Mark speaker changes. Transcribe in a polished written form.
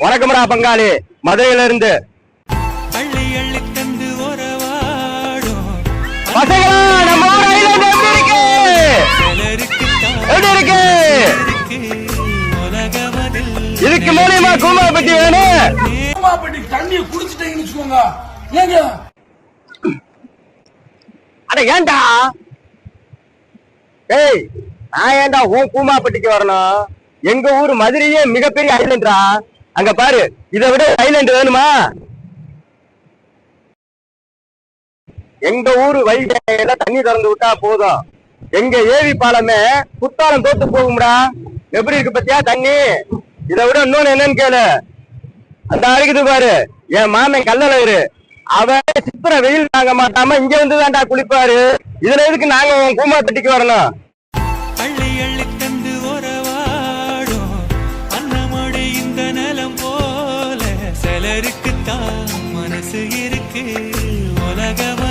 Speaker 1: வணக்கம்டா பங்காளி, மதுரையில இருந்து
Speaker 2: அள்ளி அள்ளி தந்து உறவாடும்
Speaker 1: பசங்களா, நம்ம ஊர் ஐலண்ட் எப்படி இருக்கு? எப்படி இருக்கு? இதுக்கு மூலியமா கூமாப்பட்டி வேணும்.
Speaker 3: கூமாப்பட்டி தண்ணி குடிச்சிட்டீங்கன்னு வச்சுக்கோங்க. ஏங்க
Speaker 1: அட ஏன்டா? ஏய், நான் ஏன்டா உன் கூமாப்பட்டிக்கு வரணும்? எங்க ஊர் மதுரையே மிகப்பெரிய ஐலண்டா. அங்க பாரு, இதை விட ஐலண்ட் வேணுமா? எங்க ஊரு வைகையில தண்ணி திறந்து விட்டா போதும். எங்க ஏவி பாலமே குத்தாலம் தோத்து போகும்டா. எப்படி இருக்கு பத்தியா தண்ணி? இதை விட இன்னொன்னு என்னன்னு கேளு. அந்த அழைக்குது பாரு, என் மாமன் கல்லழகரு, அவன் சித்திர வெயில் தாங்க மாட்டாம இங்க வந்துதான்டா குளிப்பாரு. இதுல எதுக்கு நாங்க உன் கூமாப்பட்டிக்கு வரணும்?
Speaker 2: அள்ளி அள்ளி தந்து உறவாடும் அன்னமோடு இந்த நிலம் போல சிலருக்குத்தான் மனசு இருக்கு உலகம்